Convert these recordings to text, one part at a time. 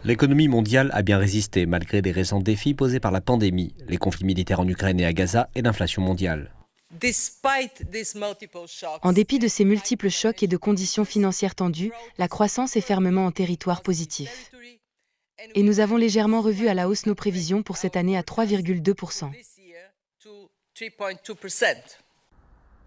L'économie mondiale a bien résisté malgré les récents défis posés par la pandémie, les conflits militaires en Ukraine et à Gaza et l'inflation mondiale. En dépit de ces multiples chocs et de conditions financières tendues, la croissance est fermement en territoire positif. Et nous avons légèrement revu à la hausse nos prévisions pour cette année à 3,2%.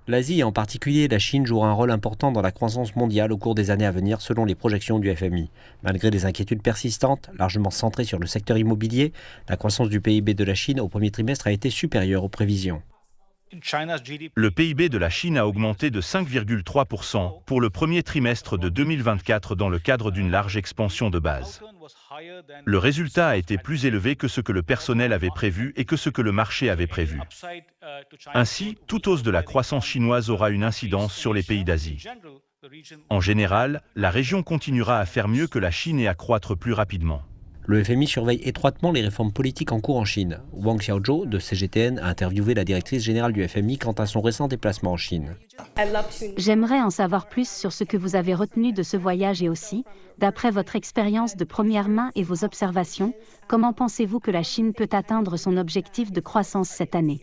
L'Asie et en particulier la Chine jouera un rôle important dans la croissance mondiale au cours des années à venir selon les projections du FMI. Malgré des inquiétudes persistantes, largement centrées sur le secteur immobilier, la croissance du PIB de la Chine au premier trimestre a été supérieure aux prévisions. Le PIB de la Chine a augmenté de 5,3% pour le premier trimestre de 2024 dans le cadre d'une large expansion de base. Le résultat a été plus élevé que ce que le personnel avait prévu et que ce que le marché avait prévu. Ainsi, toute hausse de la croissance chinoise aura une incidence sur les pays d'Asie. En général, la région continuera à faire mieux que la Chine et à croître plus rapidement. Le FMI surveille étroitement les réformes politiques en cours en Chine. Wang Xiaozhou de CGTN a interviewé la directrice générale du FMI quant à son récent déplacement en Chine. J'aimerais en savoir plus sur ce que vous avez retenu de ce voyage et aussi, d'après votre expérience de première main et vos observations, comment pensez-vous que la Chine peut atteindre son objectif de croissance cette année?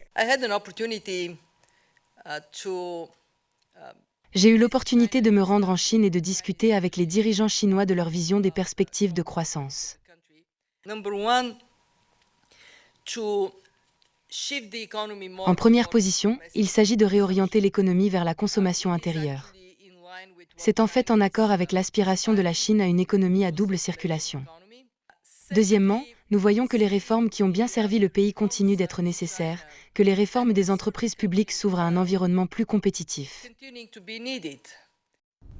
J'ai eu l'opportunité de me rendre en Chine et de discuter avec les dirigeants chinois de leur vision des perspectives de croissance. En première position, il s'agit de réorienter l'économie vers la consommation intérieure. C'est en fait en accord avec l'aspiration de la Chine à une économie à double circulation. Deuxièmement, nous voyons que les réformes qui ont bien servi le pays continuent d'être nécessaires, que les réformes des entreprises publiques s'ouvrent à un environnement plus compétitif.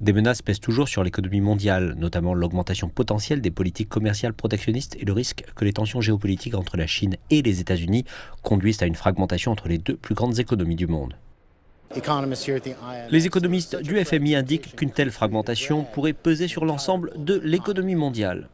Des menaces pèsent toujours sur l'économie mondiale, notamment l'augmentation potentielle des politiques commerciales protectionnistes et le risque que les tensions géopolitiques entre la Chine et les États-Unis conduisent à une fragmentation entre les deux plus grandes économies du monde. Les économistes du FMI indiquent qu'une telle fragmentation pourrait peser sur l'ensemble de l'économie mondiale.